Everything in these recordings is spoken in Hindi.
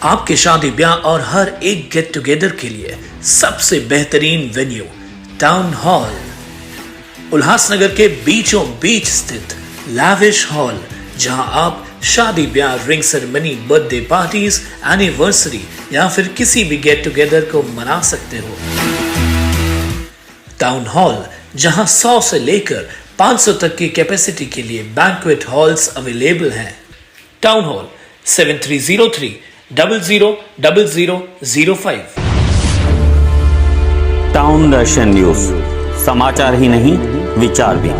आपके शादी ब्याह और हर एक गेट टुगेदर के लिए सबसे बेहतरीन वेन्यू टाउन हॉल, उल्लासनगर के बीचों बीच स्थित लैविश हॉल, जहां आप शादी ब्याह, ring ceremony, birthday parties, anniversary या फिर किसी भी गेट टुगेदर को मना सकते हो। टाउन हॉल, जहां 100 से लेकर 500 तक की कैपेसिटी के लिए बैंक्वेट हॉल्स अवेलेबल हैं। Town hall 7303000005। टाउन दर्शन न्यूज, समाचार ही नहीं विचार भी।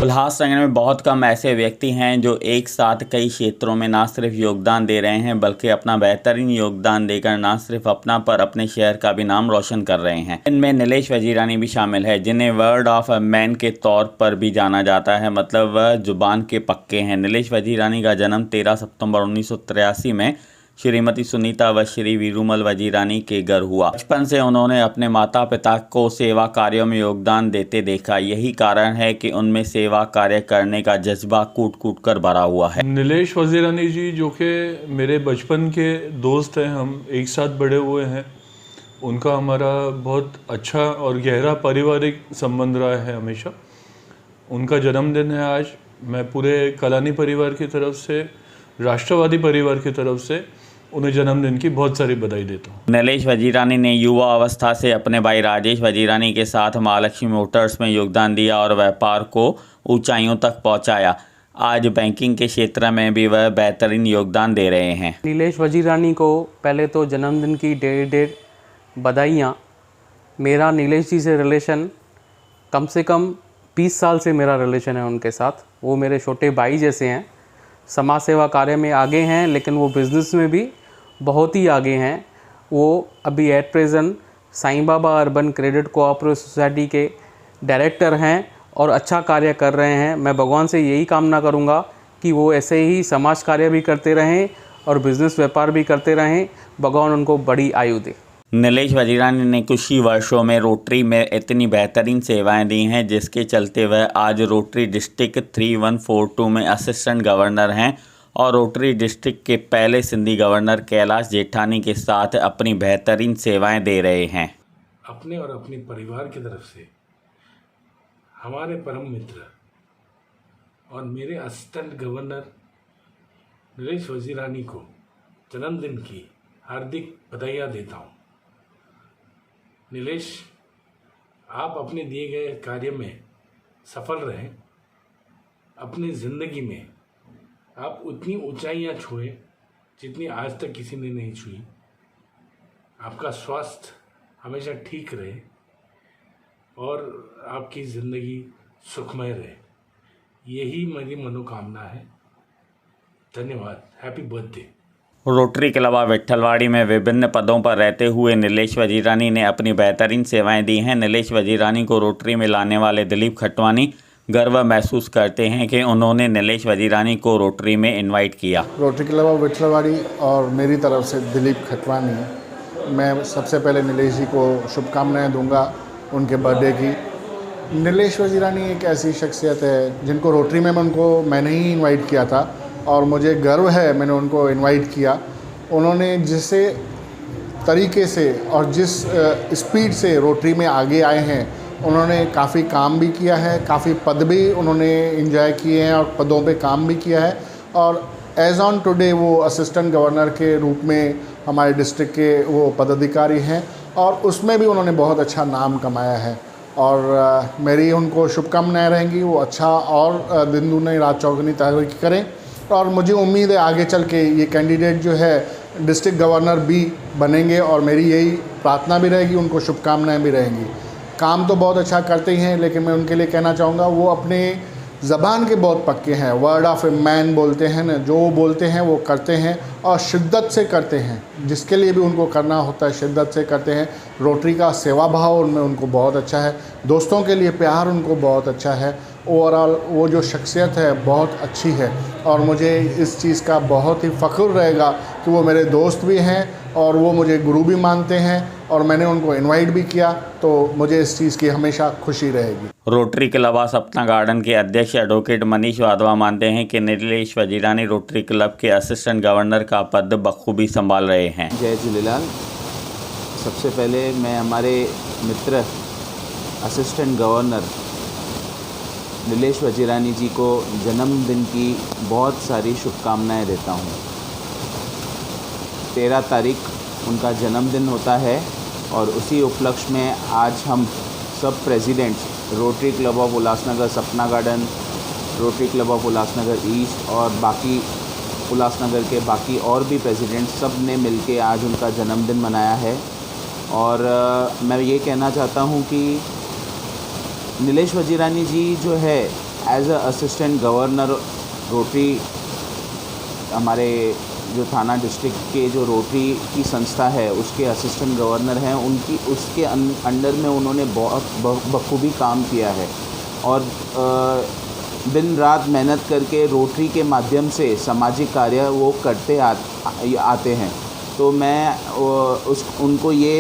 उल्लासनगर में बहुत कम ऐसे व्यक्ति हैं जो एक साथ कई क्षेत्रों में ना सिर्फ योगदान दे रहे हैं बल्कि अपना बेहतरीन योगदान देकर ना सिर्फ अपना पर अपने शहर का भी नाम रोशन कर रहे हैं। इनमें नीलेश वजीरानी भी शामिल है, जिन्हें वर्ड ऑफ मैन के तौर पर भी जाना जाता है, मतलब वह जुबान के पक्के हैं। नीलेश वजीरानी का जन्म 13 सितंबर 1983 में श्रीमती सुनीता व श्री वीरूमल वजीरानी के घर हुआ। बचपन से उन्होंने अपने माता पिता को सेवा कार्यों में योगदान देते देखा। यही कारण है कि उनमें सेवा कार्य करने का जज्बा कूट कूट कर भरा हुआ है। नीलेश वजीरानी जी, जो कि मेरे बचपन के दोस्त हैं, हम एक साथ बड़े हुए हैं, उनका हमारा बहुत अच्छा और गहरा पारिवारिक संबंध रहा है हमेशा। उनका जन्मदिन है आज। मैं पूरे कलानी परिवार की तरफ से, राष्ट्रवादी परिवार की तरफ से उन्हें जन्मदिन की बहुत सारी बधाई देता हूँ। नीलेश वजीरानी ने युवा अवस्था से अपने भाई राजेश वजीरानी के साथ महालक्ष्मी मोटर्स में योगदान दिया और व्यापार को ऊंचाइयों तक पहुंचाया। आज बैंकिंग के क्षेत्र में भी वह बेहतरीन योगदान दे रहे हैं। नीलेश वजीरानी को पहले तो जन्मदिन की ढेर बधाइयाँ। मेरा नीलेश जी से रिलेशन कम से कम 20 साल से मेरा रिलेशन है उनके साथ। वो मेरे छोटे भाई जैसे हैं। समाज सेवा कार्य में आगे हैं, लेकिन वो बिज़नेस में भी बहुत ही आगे हैं। वो अभी at present Sai Baba urban credit cooperative society के डायरेक्टर हैं और अच्छा कार्य कर रहे हैं। मैं भगवान से यही कामना करूंगा कि वो ऐसे ही समाज कार्य भी करते रहें और बिज़नेस व्यापार भी करते रहें। भगवान उनको बड़ी आयु दे। नीलेश वजीरानी ने कुछ ही वर्षों में रोटरी में इतनी बेहतरीन सेवाएं दी हैं, जिसके चलते वह आज रोटरी डिस्ट्रिक्ट 3142 में असिस्टेंट गवर्नर हैं और रोटरी डिस्ट्रिक्ट के पहले सिंधी गवर्नर कैलाश जेठानी के साथ अपनी बेहतरीन सेवाएं दे रहे हैं। अपने और अपने परिवार की तरफ से हमारे परम मित्र और मेरे असिस्टेंट गवर्नर नीलेश वजीरानी को जन्मदिन की हार्दिक बधाइयाँ देता हूँ। नीलेश, आप अपने दिए गए कार्य में सफल रहें। अपनी ज़िंदगी में आप उतनी ऊंचाइयां छुए जितनी आज तक किसी ने नहीं छुई। आपका स्वास्थ्य हमेशा ठीक रहे और आपकी ज़िंदगी सुखमय रहे, यही मेरी मनोकामना है। धन्यवाद। Happy birthday. रोटरी के अलावा विट्ठलवाड़ी में विभिन्न पदों पर रहते हुए नीलेश वजीरानी ने अपनी बेहतरीन सेवाएं दी हैं। नीलेश वजीरानी को रोटरी में लाने वाले दिलीप खटवानी गर्व महसूस करते हैं कि उन्होंने नीलेश वजीरानी को रोटरी में इनवाइट किया। रोटरी के अलावा विट्ठलवाड़ी और मेरी तरफ से दिलीप खटवानी, मैं सबसे पहले नीलेश जी को शुभकामनाएँ दूँगा उनके बर्थडे की। नीलेश वजीरानी एक ऐसी शख्सियत है जिनको रोटरी में मैंने ही इन्वाइट किया था और मुझे गर्व है मैंने उनको इनवाइट किया। उन्होंने जिसे तरीके से और जिस स्पीड से रोटरी में आगे आए हैं, उन्होंने काफ़ी काम भी किया है, काफ़ी पद भी उन्होंने एंजॉय किए हैं और पदों पे काम भी किया है। और एज ऑन टुडे वो असिस्टेंट गवर्नर के रूप में हमारे डिस्ट्रिक्ट के वो पदाधिकारी हैं और उसमें भी उन्होंने बहुत अच्छा नाम कमाया है। और मेरी उनको शुभकामनाएँ रहेंगी, वो अच्छा और दिन दूनी रात चौगुनी तरक्की करें। और मुझे उम्मीद है आगे चल के ये कैंडिडेट जो है डिस्ट्रिक्ट गवर्नर भी बनेंगे और मेरी यही प्रार्थना भी रहेगी, उनको शुभकामनाएं भी रहेंगी। काम तो बहुत अच्छा करते ही हैं, लेकिन मैं उनके लिए कहना चाहूँगा वो अपने ज़बान के बहुत पक्के हैं। वर्ड ऑफ ए मैन बोलते हैं ना, जो बोलते हैं वो करते हैं और शिद्दत से करते हैं। जिसके लिए भी उनको करना होता है शिद्दत से करते हैं। रोटरी का सेवा भाव उनमें उनको बहुत अच्छा है, दोस्तों के लिए प्यार उनको बहुत अच्छा है। ओवरऑल वो जो शख्सियत है बहुत अच्छी है और मुझे इस चीज़ का बहुत ही फ़ख्र रहेगा कि कि वो मेरे दोस्त भी हैं और वो मुझे गुरु भी मानते हैं और मैंने उनको इनवाइट भी किया, तो मुझे इस चीज़ की हमेशा खुशी रहेगी। रोटरी क्लब ऑफ सपना गार्डन के अध्यक्ष एडवोकेट मनीष वाधवा मानते हैं कि नीलेश वजीरानी रोटरी क्लब के असिस्टेंट गवर्नर का पद बखूबी संभाल रहे हैं। जय झूलेलाल। सबसे पहले मैं हमारे मित्र असिस्टेंट गवर्नर नीलेश वजीरानी जी को जन्मदिन की बहुत सारी शुभकामनाएं देता हूं। 13 तारीख उनका जन्मदिन होता है और उसी उपलक्ष्य में आज हम सब presidents rotary club of Ulhasnagar Sapna garden, rotary club of Ulhasnagar east और बाकी उल्लासनगर के बाकी और भी प्रेसिडेंट सब ने मिलके आज उनका जन्मदिन मनाया है। और मैं ये कहना चाहता हूँ कि नीलेश वजीरानी जी जो है as a assistant governor Rotary, हमारे जो थाना डिस्ट्रिक्ट के जो रोटरी की संस्था है उसके असिस्टेंट गवर्नर हैं, उनकी उसके अंडर में उन्होंने बहुत बखूबी काम किया है और दिन रात मेहनत करके रोटरी के माध्यम से सामाजिक कार्य वो करते आते हैं। तो मैं उनको ये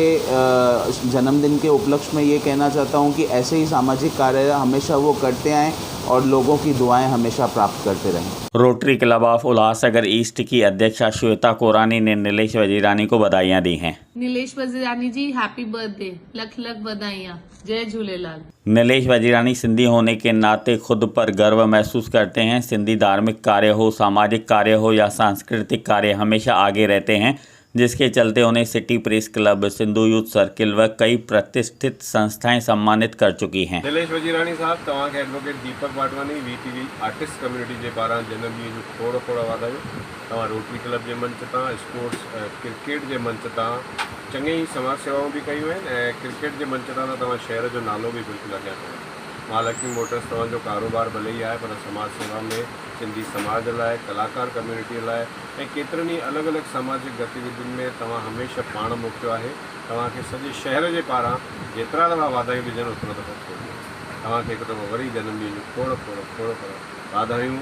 जन्मदिन के उपलक्ष्य में ये कहना चाहता हूँ कि ऐसे ही सामाजिक कार्य हमेशा वो करते आएँ और लोगों की दुआएं हमेशा प्राप्त करते रहें। Rotary club of Ulhasnagar east की अध्यक्षा श्वेता कोरानी ने नीलेश वजीरानी को बधाइयां दी हैं। नीलेश वजीरानी जी हैप्पी बर्थडे, लख लख बधाइयां, जय झूलेलाल। नीलेश वजीरानी सिंधी होने के नाते खुद पर गर्व महसूस करते हैं। सिंधी धार्मिक कार्य हो, सामाजिक कार्य हो या सांस्कृतिक कार्य हमेशा आगे रहते हैं, जिसके चलते उन्हें city press club, Sindhu youth circle व कई प्रतिष्ठित संस्थाएं सम्मानित कर चुकी हैं। नीलेश वजीरानी साहब तव्हांखे एडवोकेट दीपक वाटवानी VTV आर्टिस्ट कम्युनिटी जे पारां जनमॾींहं जूं खोड़ वाधायूं। तव्हां रोटरी क्लब जे मंच तां, स्पोर्ट्स क्रिकेट जे मंच तां चङी समाज सेवाऊं बि कयूं आहिनि ऐं क्रिकेट जे मंच तां तव्हां शहर जो नालो बि बिल्कुलु अॻियां कयो। महालक्ष्मी मोटर्स तव्हांजो कारोबार भले ई आहे पर समाज सेवा में सिंधी समाज लाइ, कलाकार कम्युनिटी लाइ ऐं केतिरनि ई अलॻि अलॻि सामाजिक गतिविधियुनि में तव्हां हमेशह पाण मोकिलियो आहे। तव्हांखे सॼे शहर जे पारां जेतिरा दफ़ा वाधायूं ॾिजनि ओतिरो दफ़ा छोड़ियो। तव्हांखे हिकु दफ़ो वरी जनमॾींहं जूं खोड़ वाधायूं।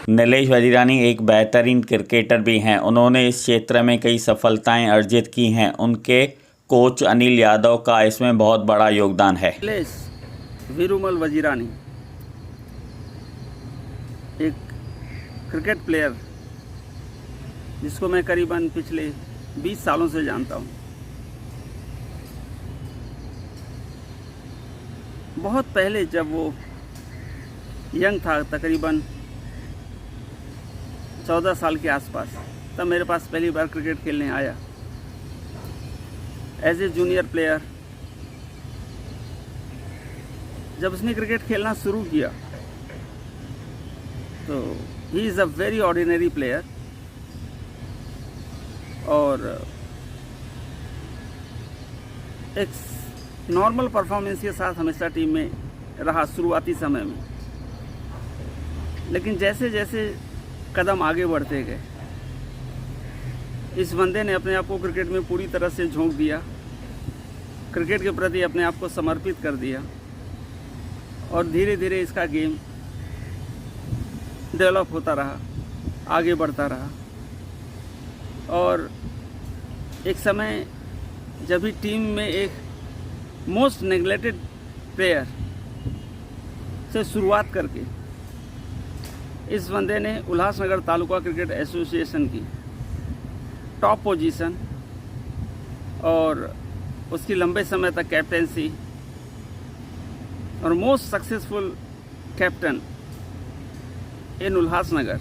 नीलेश वजीरानी एक बेहतरीन क्रिकेटर भी हैं। उन्होंने इस क्षेत्र में कई सफलताएं अर्जित की हैं। उनके कोच अनिल यादव का इसमें बहुत बड़ा योगदान है। नीलेश वीरूमल वजीरानी एक क्रिकेट प्लेयर जिसको मैं करीबन पिछले 20 सालों से जानता हूँ। बहुत पहले जब वो यंग था, तकरीबन 14 साल के आसपास, तब मेरे पास पहली बार क्रिकेट खेलने आया एज ए जूनियर प्लेयर। जब उसने क्रिकेट खेलना शुरू किया तो he is a very ordinary player और एक नॉर्मल परफॉर्मेंस के साथ हमेशा टीम में रहा शुरुआती समय में। लेकिन जैसे जैसे कदम आगे बढ़ते गए, इस बंदे ने अपने आप को क्रिकेट में पूरी तरह से झोंक दिया, क्रिकेट के प्रति अपने आप को समर्पित कर दिया और धीरे धीरे इसका गेम डेवलप होता रहा, आगे बढ़ता रहा। और एक समय जब भी टीम में एक मोस्ट नेग्लेक्टेड प्लेयर से शुरुआत करके इस बंदे ने उल्लासनगर तालुका क्रिकेट एसोसिएशन की टॉप पोजीशन और उसकी लंबे समय तक कैप्टेंसी और most successful captain in Ulhasnagar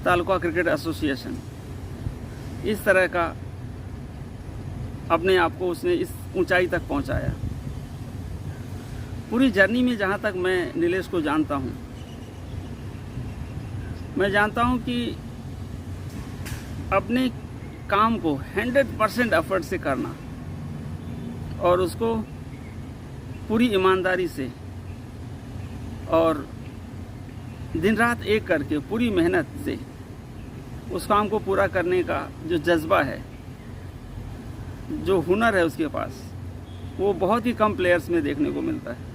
taluka cricket association, इस तरह का अपने आप को उसने इस ऊंचाई तक पहुंचाया। पूरी जर्नी में जहां तक मैं नीलेश को जानता हूं, मैं जानता हूं कि अपने काम को 100% एफर्ट से करना और उसको पूरी ईमानदारी से और दिन रात एक करके पूरी मेहनत से उस काम को पूरा करने का जो जज्बा है, जो हुनर है उसके पास, वो बहुत ही कम प्लेयर्स में देखने को मिलता है।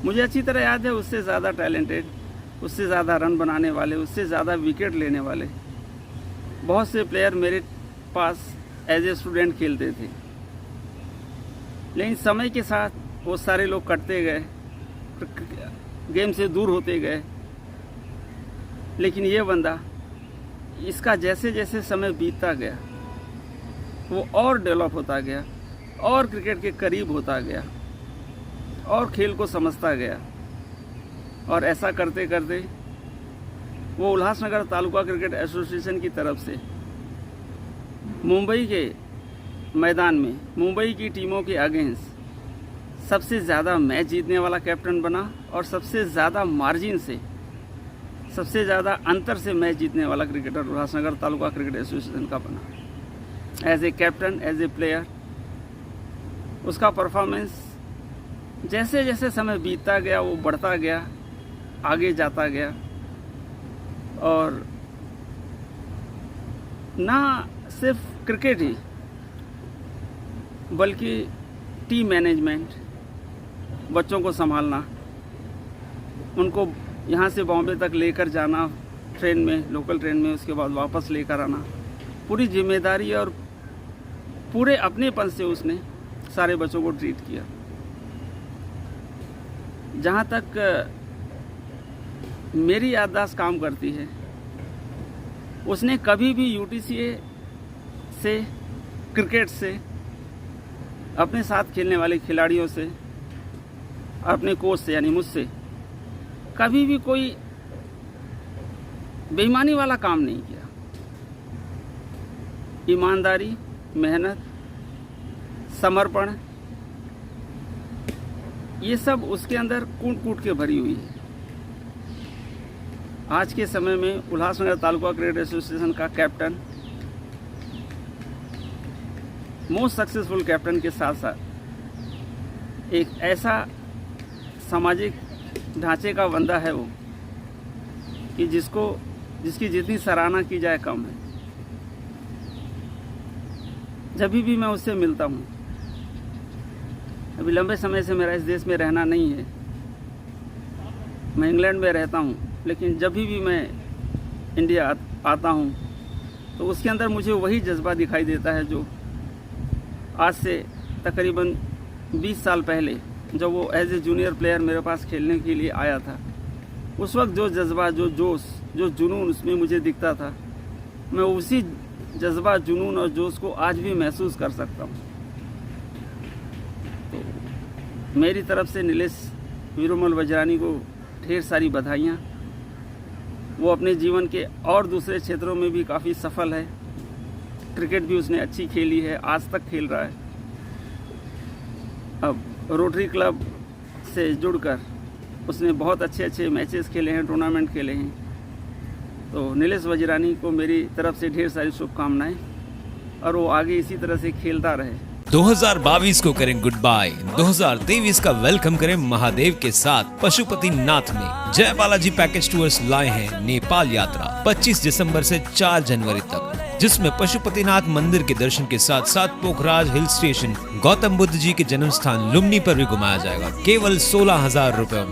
मुझे अच्छी तरह याद है उससे ज़्यादा टैलेंटेड, उससे ज़्यादा रन बनाने वाले, उससे ज़्यादा विकेट लेने वाले बहुत से प्लेयर मेरे पास एज ए स्टूडेंट खेलते थे, लेकिन समय के साथ वो सारे लोग कटते गए, गेम से दूर होते गए। लेकिन ये बंदा, इसका जैसे जैसे समय बीतता गया वो और डेवलप होता गया और क्रिकेट के करीब होता गया और खेल को समझता गया। और ऐसा करते करते वो उल्लासनगर तालुका क्रिकेट एसोसिएशन की तरफ से मुंबई के मैदान में मुंबई की टीमों के अगेंस्ट सबसे ज़्यादा मैच जीतने वाला कैप्टन बना और सबसे ज़्यादा मार्जिन से, सबसे ज़्यादा अंतर से मैच जीतने वाला cricketer Ulhasnagar taluka cricket association का बना। As a captain, as a player, उसका परफॉर्मेंस जैसे जैसे समय बीतता गया वो बढ़ता गया, आगे जाता गया। और ना सिर्फ क्रिकेट ही बल्कि टीम मैनेजमेंट, बच्चों को संभालना, उनको यहाँ से बॉम्बे तक लेकर जाना ट्रेन में, लोकल ट्रेन में, उसके बाद वापस लेकर आना, पूरी जिम्मेदारी और पूरे अपनेपन से उसने सारे बच्चों को ट्रीट किया। जहाँ तक मेरी याददाश्त काम करती है, उसने कभी भी यूटीसीए से, क्रिकेट से, अपने साथ खेलने वाले खिलाड़ियों से, अपने कोच से यानी मुझसे कभी भी कोई बेईमानी वाला काम नहीं किया। ईमानदारी, मेहनत, समर्पण, ये सब उसके अंदर कूट कूट के भरी हुई है। आज के समय में उल्लासनगर तालुका क्रिकेट एसोसिएशन का कैप्टन, मोस्ट सक्सेसफुल कैप्टन के साथ साथ एक ऐसा सामाजिक ढांचे का बंदा है वो कि जिसकी जितनी सराहना की जाए कम है। जब भी मैं उससे मिलता हूँ, अभी लंबे समय से मेरा इस देश में रहना नहीं है, मैं इंग्लैंड में रहता हूँ, लेकिन जब भी मैं इंडिया आता हूँ तो उसके अंदर मुझे वही जज्बा दिखाई देता है जो आज से तकरीबन 20 साल पहले जब वो एज ए जूनियर प्लेयर मेरे पास खेलने के लिए आया था। उस वक्त जो जज्बा, जो जोश, जो जुनून उसमें मुझे दिखता था, मैं उसी जज्बा, जुनून और जोश को आज भी महसूस कर सकता हूँ। तो मेरी तरफ से नीलेश वीरूमल वज्रानी को ढेर सारी बधाइयाँ। वो अपने जीवन के और दूसरे क्षेत्रों में भी काफ़ी सफल है। क्रिकेट भी उसने अच्छी खेली है, आज तक खेल रहा है। अब रोटरी क्लब से जुड़कर उसने बहुत अच्छे अच्छे मैचेस खेले हैं, टूर्नामेंट खेले हैं। तो नीलेश वज्रानी को मेरी तरफ से ढेर सारी शुभकामनाएं और वो आगे इसी तरह से खेलता रहे। 2022 को करें गुड बाय, 2023 का वेलकम करें महादेव के साथ। पशुपति नाथ में जय बालाजी पैकेज टूर्स लाए हैं नेपाल यात्रा 25 दिसंबर से 4 जनवरी तक, जिसमें पशुपतिनाथ मंदिर के दर्शन के साथ साथ पोखराज हिल स्टेशन, गौतम बुद्ध जी के जन्म स्थान लुम्बिनी पर भी घुमाया जाएगा केवल 16,000 रुपए में।